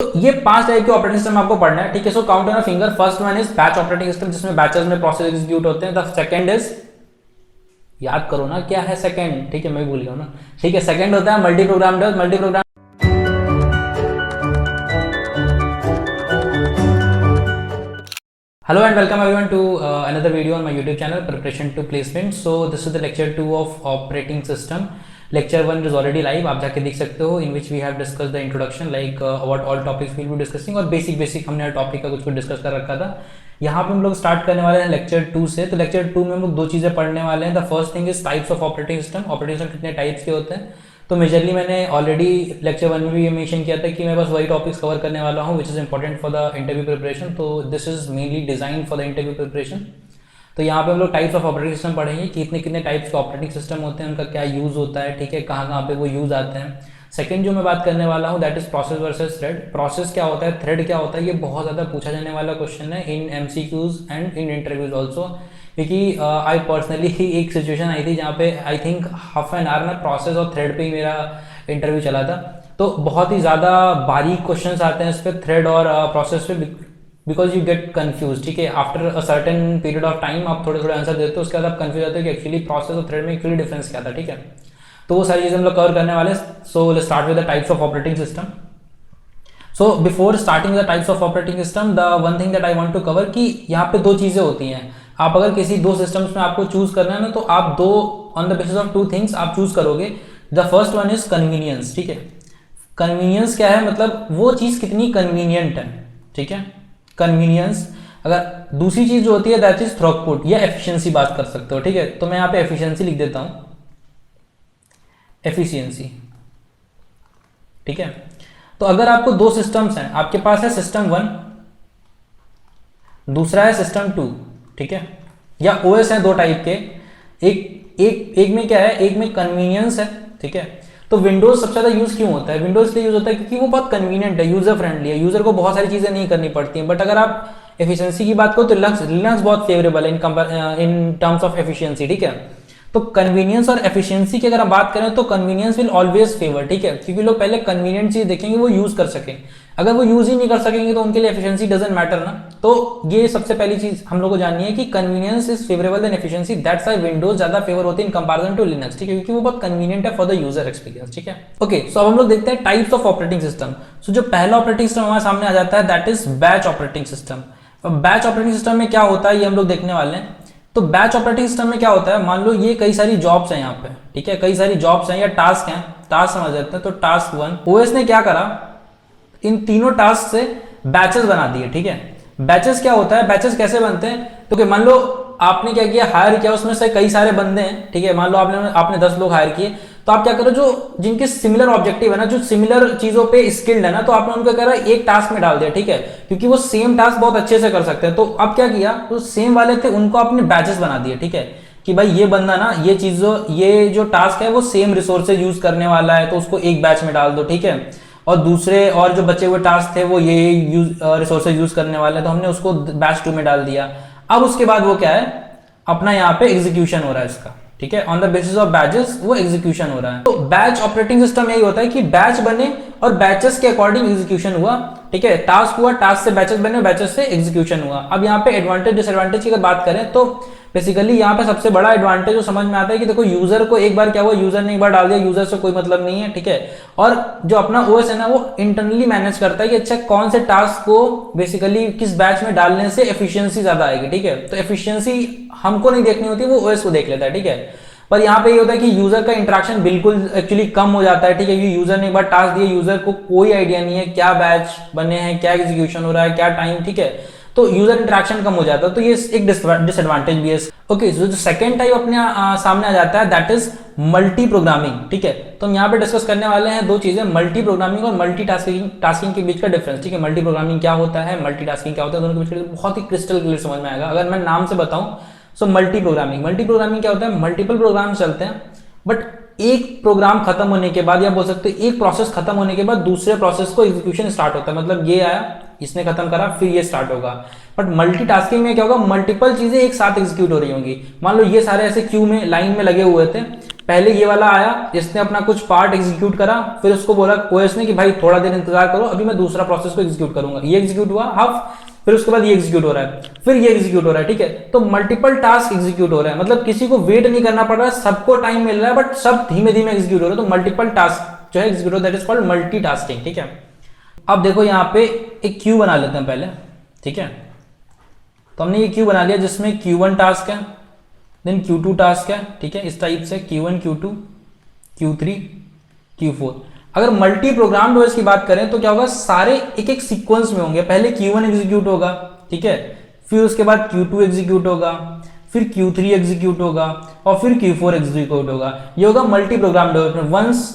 ये 5 टाइप के operating system आपको पढ़ना है, ठीक है। So count on a finger. First one is batch operating system, जिसमें बैचेस में प्रोसेस एग्जीक्यूट होते हैं। द सेकंड इज, याद करो ना क्या है सेकंड, ठीक है, मैं भूल गया ना, ठीक है। सेकंड होता है multi programme. Hello and welcome everyone to another video on my YouTube channel, Preparation to Placement. So this is the lecture 2 of operating system. Lecture 1 is already live, आप जाके देख सकते हो, in which we have discussed the introduction, like what all topics we'll be discussing, और basic हमने topic का कुछ discuss कर रखा था। यहाँ पे हम लोग स्टार्ट करने वाले हैं लेक्चर 2 से। तो लेक्चर 2 में हम लोग दो चीज़ें पढ़ने वाले हैं। The first thing is types of operating system. Operating system कितने टाइप्स के होते हैं, तो मेजरली मैंने ऑलरेडी लेक्चर 1 में भी ये मेंशन किया था कि मैं बस वही टॉपिक्स कवर करने वाला हूँ which is important for the interview preparation. तो this is mainly design for the interview preparation. तो यहाँ पे हम लोग टाइप्स ऑफ ऑपरेटिंग सिस्टम पढ़ेंगे कि कितने टाइप्स के ऑपरेटिंग सिस्टम होते हैं, उनका क्या यूज़ होता है, ठीक है, कहाँ पे वो यूज़ आते हैं। सेकंड जो मैं बात करने वाला हूँ that is process versus thread. Process क्या होता है, थ्रेड क्या होता है, ये बहुत ज़्यादा पूछा जाने वाला क्वेश्चन है इन MCQs and in interviews also. क्योंकि आई पर्सनली ही एक सिचुएशन आई थी जहाँ पे I think half an hour में प्रोसेस और थ्रेड पे ही मेरा इंटरव्यू चला था। तो बहुत ही ज़्यादा बारीक क्वेश्चंस आते हैं इस पर, थ्रेड और प्रोसेस पे, बिकॉज यू गेट कन्फ्यूज, ठीक है। After a certain period of time आप थोड़े आंसर देते हो, उसके बाद आप कन्फ्यूज होते हो कि एक्चुअली प्रोसेस और थ्रेड में एक्चुअली डिफरेंस क्या था, ठीक है। तो वो सारी चीज़ें हम लोग कवर करने वाले हैं। So let's start with the types of operating system. So before starting the types of operating system, the one thing that I want to cover कि यहाँ पे दो चीज़ें होती हैं। आप अगर किसी दो सिस्टम्स में आपको चूज करना है ना, तो आप दो on the basis of two things आप चूज करोगे। The first one is convenience, ठीक है। कन्वीनियंस क्या है, मतलब वो चीज़ कितनी कन्वीनियंट है, ठीक है, कन्वीनियंस। अगर दूसरी चीज़ जो होती है दैट इज थ्रूपुट या एफिशिएंसी बात कर सकते हो, ठीक है। तो मैं यहाँ पे एफिशिएंसी लिख देता हूँ, एफिशिएंसी, ठीक है। तो अगर आपको दो सिस्टम्स हैं, आपके पास है सिस्टम 1, दूसरा है सिस्टम 2, ठीक है, या OS है दो टाइप के। एक में क्या है, एक में कन्वीनियंस है, ठीक है। तो विंडोज सबसे ज्यादा यूज क्यों होता है, विंडोज इसलिए यूज होता है क्योंकि वो बहुत कन्वीनियंट है, यूजर फ्रेंडली है, यूजर को बहुत सारी चीजें नहीं करनी पड़ती हैं। बट अगर आप एफिशिएंसी की बात करो तो लिनक्स बहुत फेवरेबल है इन टर्म्स ऑफ एफिशिएंसी, ठीक है। तो कन्वीनियंस और एफिशिएंसी की अगर हम बात करें तो कन्वीनियंस विल ऑलवेज फेवर, ठीक है, क्योंकि लोग पहले कन्वीनियंट चीज देखेंगे, वो यूज कर सकें। अगर वो यूज ही नहीं कर सकेंगे तो उनके लिए एफिशिएंसी डजंट मैटर ना। तो ये सबसे पहली चीज हम लोग को जाननी है कि convenience is favourable than efficiency. That's why Windows ज्यादा फेवर होती है इन कंपैरिजन टू लिनक्स, ठीक है, क्योंकि वो बहुत कन्वीनियंट है फॉर द यूजर एक्सपीरियंस, ठीक है। ओके, सो अब हम लोग देखते हैं टाइप्स ऑफ ऑपरेटिंग सिस्टम। सो जो पहला ऑपरेटिंग सिस्टम हमारे सामने आ जाता है that is batch operating system. अब बैच ऑपरेटिंग सिस्टम में क्या होता है ये हम लोग देखने वाले हैं। तो बैच ऑपरेटिंग सिस्टम में क्या होता है, मान लो ये कई सारी जॉब्स हैं यहाँ पे, ठीक है, कई सारी जॉब्स हैं या टास्क हैं। टास्क समझ जाते हैं। तो टास्क 1, OS ने क्या करा, इन तीनों टास्क से बैचेस बना दिए, ठीक है। बैचेस क्या होता है, बैचेस कैसे बनते हैं, तो कि मान लो आपने क्या किया, हायर किया, उसमें से कई सारे बंदे हैं, ठीक है, मान लो आपने 10 लोग हायर किए। तो आप क्या करो, जो जिनके सिमिलर ऑब्जेक्टिव है ना, जो सिमिलर चीजों पे स्किल्ड है ना, तो आपने उनको करा एक टास्क में डाल दिया, ठीक है, क्योंकि वो सेम टास्क बहुत अच्छे से कर सकते हैं। तो अब क्या किया, तो सेम वाले थे उनको आपने बैचेस बना दिए, ठीक है, कि भाई ये बंदा ना ये जो टास्क है वो सेम रिसोर्सेज यूज करने वाला है, तो उसको एक बैच में डाल दो, ठीक है। और दूसरे और जो बचे हुए टास्क थे वो ये रिसोर्सेज यूज करने वाले हैं, तो हमने उसको बैच 2 में डाल दिया। अब उसके बाद वो क्या है, अपना यहाँ पे एग्जीक्यूशन हो रहा है इसका, ठीक है, on the basis of batches वो एग्जीक्यूशन हो रहा है। तो बैच ऑपरेटिंग सिस्टम यही होता है कि बैच बने और बैचेस के अकॉर्डिंग एग्जीक्यूशन हुआ, ठीक है, टास्क हुआ, टास्क से बैचेस बने, बैचेस से एग्जीक्यूशन हुआ। अब यहाँ पे एडवांटेज डिसएडवांटेज की अगर बात करें तो बेसिकली यहाँ पे सबसे बड़ा एडवांटेज जो समझ में आता है कि देखो यूजर को एक बार क्या हुआ, यूजर ने एक बार डाल दिया, यूजर से कोई मतलब नहीं है, ठीक है। और जो अपना OS है ना वो इंटरनली मैनेज करता है कि अच्छा कौन से टास्क को बेसिकली किस बैच में डालने से एफिशिएंसी ज्यादा आएगी, ठीक है। तो एफिशिएंसी हमको नहीं देखनी होती, वो OS को देख लेता है, ठीक है। पर यहाँ पे ये होता है कि यूजर का इंटरेक्शन बिल्कुल एक्चुअली कम हो जाता है, ठीक है, क्योंकि यूजर ने एक बार टास्क दिया, यूजर को कोई आइडिया नहीं है क्या बैच बने हैं, क्या एग्जीक्यूशन हो रहा है, क्या टाइम, ठीक है, तो यूजर इंटरेक्शन कम हो जाता है। तो ये एक डिसएडवांटेज भी है। ओके, जो सेकंड टाइप अपने सामने आ जाता है दैट इज मल्टी प्रोग्रामिंग, ठीक है। तो हम यहाँ पे डिस्कस करने वाले हैं दो चीजें, मल्टी प्रोग्रामिंग और मल्टी टास्किंग के बीच का डिफरेंस, ठीक है। मल्टी प्रोग्रामिंग क्या होता है, मल्टी टास्किंग क्या होता है, दोनों के बीच बहुत ही क्रिस्टल क्लियर समझ में आएगा अगर मैं नाम से बताऊं। सो मल्टी प्रोग्रामिंग क्या होता है, मल्टीपल प्रोग्राम चलते हैं, बट एक प्रोग्राम खत्म होने के बाद या बोल सकते हैं एक प्रोसेस खत्म होने के बाद दूसरे प्रोसेस को एग्जीक्यूशन स्टार्ट होता है। मतलब ये आया, इसने खत्म करा, फिर ये स्टार्ट होगा। बट मल्टीटास्किंग में क्या होगा, मल्टीपल चीजें एक साथ एग्जीक्यूट हो रही होंगी। मान लो ये सारे ऐसे क्यू में लाइन में लगे हुए थे, पहले ये वाला आया, इसने अपना कुछ पार्ट एग्जीक्यूट करा, फिर उसको बोला ओएस ने कि भाई थोड़ा देर इंतजार करो, अभी मैं दूसरा प्रोसेस को एग्जीक्यूट करूंगा। ये एग्जीक्यूट हुआ हाफ, फिर उसके बाद ये एग्जीक्यूट हो रहा है, फिर ये एग्जीक्यूट हो रहा है, ठीक है। तो मल्टीपल टास्क एग्जीक्यूट हो रहा है, मतलब किसी को वेट नहीं करना पड़ रहा है, सबको टाइम मिल रहा है, बट सब धीमे धीमे एग्जीक्यूट हो रहा है। तो मल्टीपल टास्क जो है एग्जीक्यूट हो, दैट इज कॉल्ड मल्टीटास्किंग, ठीक है। अब देखो यहाँ पे एक क्यू बना लेते हैं पहले, ठीक है। तो हमने ये क्यू बना लिया जिसमें Q1 टास्क है, देन Q2 टास्क है, ठीक है, इस टाइप से Q1 Q2 Q3 Q4। अगर मल्टी प्रोग्राम ओएस की बात करें तो क्या होगा, सारे एक एक सीक्वेंस में होंगे। पहले Q1 एग्जीक्यूट होगा, ठीक है, फिर उसके बाद Q2 एग्जीक्यूट होगा, फिर Q3 एग्जीक्यूट होगा और फिर Q4 एग्जीक्यूट होगा। ये होगा मल्टी प्रोग्राम डेवलपमेंट, वंस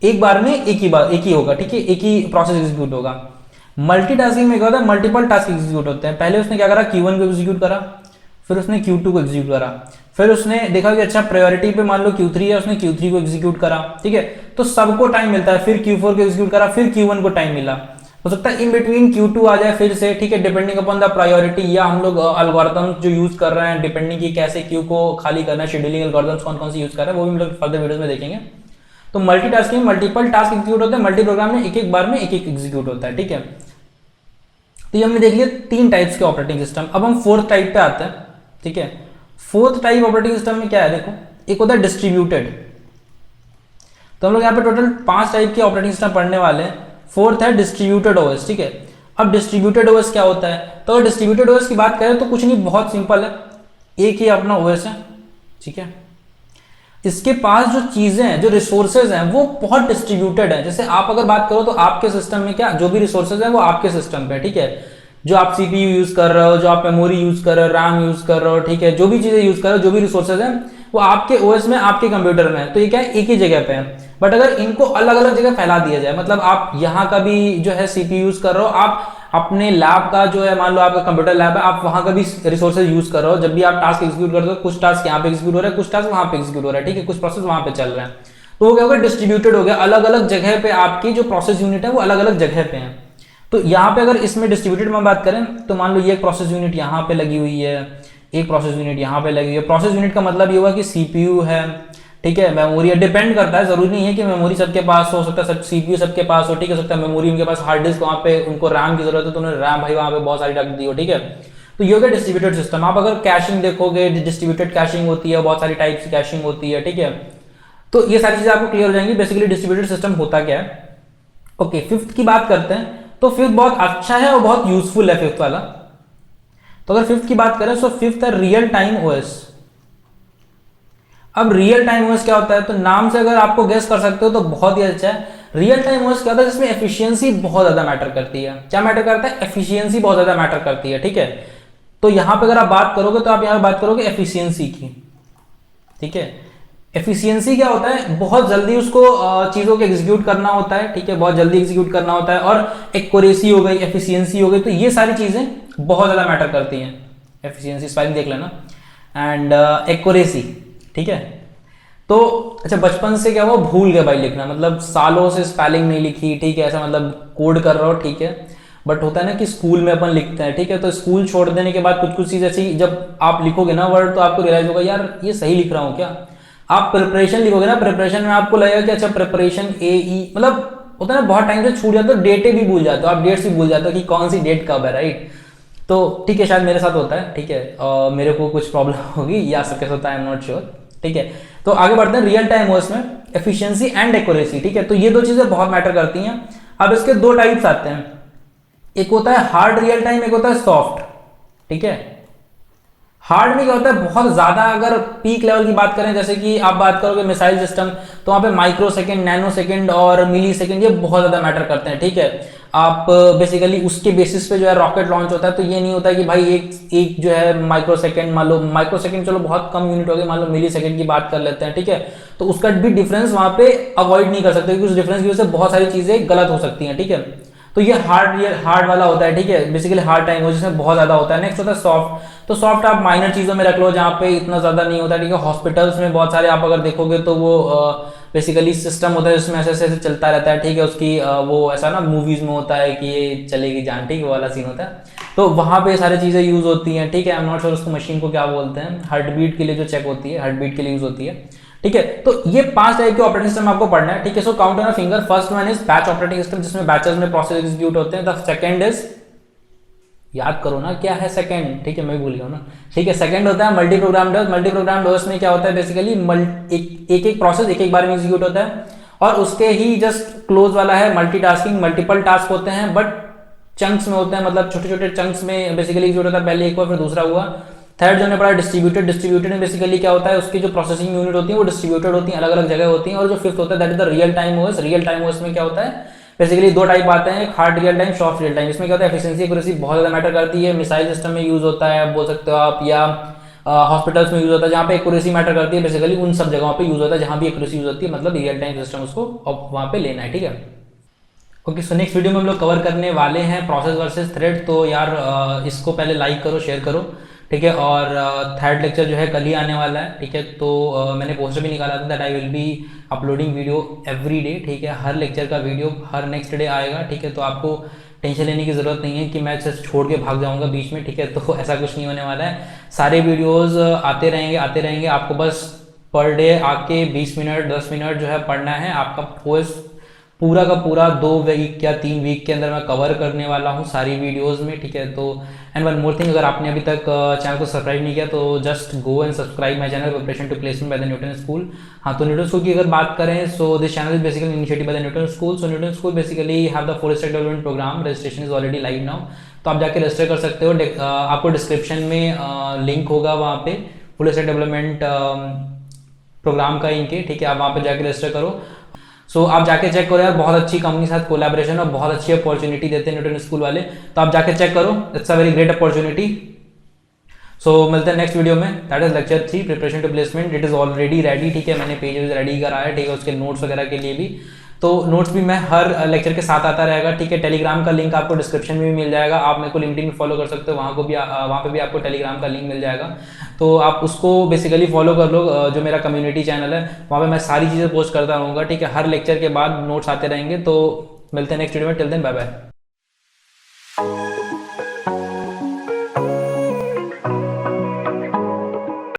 एक बार में एक ही होगा, ठीक है, एक ही प्रोसेस एग्जीक्यूट होगा। मल्टीटास्किंग में क्या होता है, मल्टीपल टास्क एग्जीक्यूट होते हैं। पहले उसने क्या करा, Q1 को एग्जीक्यूट करा, फिर उसने Q2 को एग्जीक्यूट करा, फिर उसने देखा कि अच्छा प्रायोरिटी पे मान लो Q3 है, उसने Q3 को एग्जीक्यूट करा, ठीक है। तो सबको टाइम मिलता है, फिर Q4 को एग्जीक्यूट करा, फिर Q1 को टाइम मिला। हो सकता है इन बिटवीन Q2 आ जाए फिर से, ठीक है, डिपेंडिंग अपॉन द प्रायोरिटी, या हम लोग एल्गोरिथम जो यूज कर रहे हैं डिपेंडिंग की कैसे क्यू को खाली करना है, शेड्यूलिंग एल्गोरिथम्स कौन कौन से यूज कर रहे हैं, वो भी हम लोग फर्दर वीडियोस में देखेंगे। तो मल्टीटास्किंग मल्टीपल टास्क एग्जीक्यूट होते हैं, मल्टी प्रोग्राम में एक एक बार में एक एक एग्जीक्यूट होता है, ठीक है। तो ये हमने देख लिया 3 टाइप्स के ऑपरेटिंग सिस्टम। अब हम 4th टाइप पे आते हैं, ठीक है। 4th टाइप ऑपरेटिंग सिस्टम में क्या है, देखो एक होता है डिस्ट्रीब्यूटेड। तो हम लोग यहाँ पे टोटल 5 टाइप के ऑपरेटिंग सिस्टम पढ़ने वाले हैं। 4th है डिस्ट्रीब्यूटेड ओएस, ठीक है। अब डिस्ट्रीब्यूटेड ओएस क्या होता है, तो डिस्ट्रीब्यूटेड ओएस की बात करें तो कुछ नहीं, बहुत सिंपल है, एक ही अपना ओएस है, ठीक है। इसके पास जो चीजें हैं, जो रिसोर्सेज हैं, वो बहुत डिस्ट्रीब्यूटेड है। जैसे आप अगर बात करो तो आपके सिस्टम में क्या जो भी रिसोर्सेज है वो आपके सिस्टम पे, ठीक है। जो आप सीपीयू यूज कर रहे हो, जो आप मेमोरी यूज कर रहे हो, रैम यूज कर रहे हो, ठीक है, जो भी चीजें यूज कर रहे हो, जो भी रिसोर्सेज हैं वो आपके ओएस में, आपके कंप्यूटर में है। तो ये क्या है, एक ही जगह पे है। बट अगर इनको अलग अलग जगह फैला दिया जाए, मतलब आप यहाँ का भी जो है सीपीयू यूज कर रहे हो, आप अपने लैब का जो है, मान लो आपका कंप्यूटर लैब है, आप वहां का भी रिसोर्सेज यूज कर रहे हो। जब भी आप टास्क एग्जीक्यूट करते हो, कुछ टास्क यहाँ पे एग्जीक्यूट हो रहा है, कुछ टास्क वहां पे एग्जीक्यूट हो रहा है, ठीक है, कुछ प्रोसेस वहां पे चल रहा है। तो वो क्या होगा, डिस्ट्रीब्यूटेड हो गया, अलग अलग जगह पे आपकी जो प्रोसेस यूनिट है वो अलग अलग जगह पे है। तो यहाँ पे अगर इसमें डिस्ट्रीब्यूटेड में बात करें तो मान लो ये एक प्रोसेस यूनिट यहाँ पे लगी हुई है, एक प्रोसेस यूनिट यहाँ पे लगी हुई है। प्रोसेस यूनिट का मतलब ये हुआ कि सीपीयू है, ठीक है, मेमोरी है, डिपेंड करता है, जरूरी नहीं है कि मेमोरी सबके पास हो, सकता है सीपीयू सबके पास हो, ठीक है, सकता है मेमोरी उनके पास, हार्ड डिस्क वहाँ पे उनको रैम की जरूरत है तो उन्होंने रैम भाई वहाँ पे बहुत सारी रख दी हो, ठीक है। तो ये हो गया डिस्ट्रीब्यूटेड सिस्टम। आप अगर कैशिंग देखोगे, डिस्ट्रीब्यूटेड कैशिंग होती है, बहुत सारी टाइप की कैशिंग होती है, ठीक है। तो ये सारी चीजें आपको क्लियर हो जाएंगी बेसिकली डिस्ट्रीब्यूटेड सिस्टम होता क्या है। ओके, 5th की बात करते हैं। तो 5th बहुत अच्छा है और बहुत यूजफुल है 5th वाला। तो अगर 5th की बात करें तो 5th है रियल टाइम ओएस। अब रियल टाइम ओएस क्या होता है, तो नाम से अगर आपको गेस कर सकते हो तो बहुत ही अच्छा है। रियल टाइम ओएस क्या होता है, जिसमें एफिशिएंसी बहुत ज्यादा मैटर करती है। क्या मैटर करता है, एफिशिएंसी बहुत ज्यादा मैटर करती है, ठीक है। तो यहां पे अगर आप बात करोगे तो आप यहां बात करोगे एफिशिएंसी की, ठीक है। एफिशिएंसी क्या होता है, बहुत जल्दी उसको चीजों को एग्जीक्यूट करना होता है, ठीक है, बहुत जल्दी एग्जीक्यूट करना होता है। और एक्यूरेसी हो गई, एफिशिएंसी हो गई, तो ये सारी चीजें बहुत ज्यादा मैटर करती हैं। एफिशिएंसी स्पेलिंग देख लेना, एंड एक्यूरेसी, ठीक है। तो अच्छा, बचपन से क्या हुआ, भूल गए भाई लिखना, मतलब सालों से स्पेलिंग नहीं लिखी, ठीक है, ऐसा मतलब कोड कर रहा हो, ठीक है। बट होता है ना कि स्कूल में अपन लिखते हैं, ठीक है, तो स्कूल छोड़ देने के बाद कुछ कुछ चीज ऐसी जब आप लिखोगे ना वर्ड, तो आपको रियलाइज होगा यार ये सही लिख रहा हूँ क्या। आप प्रिपरेशन लिखोगे ना, प्रिपरेशन में आपको लगेगा कि अच्छा प्रिपरेशन AE, मतलब होता है ना बहुत टाइम से छूट जाता है, डेटे भी भूल जाते हो आप, डेट्स भी भूल जाते हो कि कौन सी डेट कब है, राइट। तो ठीक है, शायद मेरे साथ होता है, ठीक है, मेरे को कुछ प्रॉब्लम होगी या सबके साथ, आई एम नॉट श्योर, ठीक है। तो आगे बढ़ते हैं रियल टाइम ओएस में, एफिशिएंसी एंड एक्यूरेसी, ठीक है। तो ये दो चीजें बहुत मैटर करती हैं। अब इसके 2 टाइप्स आते हैं, एक होता है हार्ड रियल टाइम, एक होता है सॉफ्ट, ठीक है। हार्ड में क्या होता है, बहुत ज्यादा अगर पीक लेवल की बात करें, जैसे कि आप बात करोगे मिसाइल सिस्टम, तो वहां पे माइक्रो सेकेंड, नैनो सेकेंड और मिली सेकेंड ये बहुत ज्यादा मैटर करते हैं, ठीक है। आप बेसिकली उसके बेसिस पे जो है रॉकेट लॉन्च होता है, तो ये नहीं होता है कि भाई एक जो है माइक्रो सेकेंड, मान लो माइक्रो सेकेंड चलो बहुत कम यूनिट हो गए, मान लो मिली सेकेंड की बात कर लेते हैं, ठीक है। तो उसका भी डिफरेंस वहां पे अवॉइड नहीं कर सकते, क्योंकि उस डिफरेंस की वजह से बहुत सारी चीजें गलत हो सकती हैं, ठीक है। तो ये हार्ड वाला होता है, ठीक है, बेसिकली हार्ड टाइम हो जिसमें बहुत ज्यादा होता है। नेक्स्ट होता है सॉफ्ट। तो सॉफ्ट आप माइनर चीजों में रख लो जहाँ पे इतना ज्यादा नहीं होता, ठीक है। हॉस्पिटल्स में बहुत सारे आप अगर देखोगे तो वो बेसिकली सिस्टम होता है जिसमें ऐसे ऐसे चलता रहता है, ठीक है। उसकी वो ऐसा ना मूवीज में होता है कि ये चलेगी जान, ठीक है, वाला सीन होता है। तो वहां पे सारी चीजें यूज होती हैं, ठीक है। आई एम नॉट श्योर उसको मशीन को क्या बोलते हैं, हार्ट बीट के लिए जो चेक होती है, हार्ट बीट के लिए यूज होती है, ठीक है। तो ये 5 टाइप के ऑपरेटिंग सिस्टम आपको पढ़ना है, ठीक है। So count on a finger. First one is batch operating system, जिसमें बैचेस में प्रोसेस एग्जीक्यूट होते हैं। द सेकंड इज, याद करो ना क्या है सेकंड, ठीक है, मैं भूल गया ना, ठीक है। सेकंड होता है मल्टी प्रोग्राम डोस। मल्टी प्रोग्राम डोस में क्या होता है बेसिकली, एक प्रोसेस एक बार में एग्जीक्यूट होता है, और उसके ही जस्ट क्लोज वाला है मल्टीटास्किंग। मल्टीपल टास्क होते हैं बट चंक्स में होते हैं, मतलब छोटे छोटे चंक्स में बेसिकली एग्जीक्यूट होता है, पहले एक हुआ फिर दूसरा हुआ। थर्ड जो हमने पढ़ा डिस्ट्रीब्यूटेड। डिस्ट्रीब्यूटेड में बेसिकली क्या होता है, उसकी जो प्रोसेसिंग यूनिट होती है वो डिस्ट्रीब्यूटेड होती है, अलग अलग जगह होती हैं। और जो फिफ्थ होता है that is the real time OS. Real time OS में क्या होता है बेसिकली, दो टाइप आते हैं, hard real time, soft real time. इसमें क्या होता है, एफिशिएंसी एक्यूरेसी बहुत ज्यादा मैटर करती है। मिसाइल सिस्टम में यूज होता है बोल सकते हो आप, या हॉस्पिटल्स में यूज होता है, जहाँ पे एक्यूरेसी मैटर करती है बेसिकली, उन सब जगहों पे यूज होता है जहाँ भी एक्यूरेसी यूज होती है, मतलब रियल टाइम सिस्टम उसको वहाँ पे लेना है, ठीक है। ओके, सो नेक्स्ट वीडियो में हम लोग कवर करने वाले हैं प्रोसेस वर्सेस थ्रेड। तो यार इसको पहले लाइक करो, शेयर करो, ठीक है। और थर्ड लेक्चर जो है कल ही आने वाला है, ठीक है। तो मैंने पोस्टर भी निकाला था that I will be uploading video every day, ठीक है। हर लेक्चर का वीडियो हर नेक्स्ट डे आएगा, ठीक है। तो आपको टेंशन लेने की ज़रूरत नहीं है कि मैं जस्ट छोड़ के भाग जाऊंगा बीच में, ठीक है। तो ऐसा कुछ नहीं होने वाला है, सारे वीडियोज़ आते रहेंगे। आपको बस पर डे आके 20 मिनट 10 मिनट जो है पढ़ना है। आपका कोर्स पूरा का पूरा 2 वीक या 3 वीक के अंदर मैं कवर करने वाला हूँ सारी वीडियोस में, ठीक है। तो एंड वन मोर थिंग, अगर आपने अभी तक चैनल को सब्सक्राइब नहीं किया तो just go and subscribe my channel preparation to placement by the Newton School. हाँ, तो न्यूटन स्कूल की अगर बात करें, so this channel is basically initiative by the Newton School. So Newton School basically have the full stack development program. Registration is already live now, तो आप जाके register कर सकते हो। आपको डिस्क्रिप्शन में लिंक होगा वहाँ पे फुल स्टैक डेवलपमेंट प्रोग्राम का इनके, ठीक है। आप वहाँ पे जाके रजिस्टर करो। सो आप जाके चेक करो यार, बहुत अच्छी कंपनी के साथ कोलैबोरेशन और बहुत अच्छी अपॉर्चुनिटी देते हैं न्यूटन स्कूल वाले, तो आप जाके चेक करो, it's a very great opportunity. So मिलते हैं नेक्स्ट वीडियो में, that is lecture 3 preparation to placement. It is already ready, ठीक है। मैंने पेजेस रेडी करा है, ठीक है, उसके नोट्स वगैरह के लिए भी। तो नोट्स भी मैं हर लेक्चर के साथ आता रहेगा, ठीक है। टेलीग्राम का लिंक आपको डिस्क्रिप्शन में भी मिल जाएगा। आप मेरे को लिंक्डइन में फॉलो कर सकते हो, वहाँ पे भी आपको टेलीग्राम का लिंक मिल जाएगा। तो आप उसको बेसिकली फॉलो कर लो, जो मेरा कम्युनिटी चैनल है वहाँ पे मैं सारी चीज़ें पोस्ट करता रहूँगा, ठीक है। हर लेक्चर के बाद नोट्स आते रहेंगे। तो मिलते हैं नेक्स्ट वीडियो में, टिल देन बाय बाय।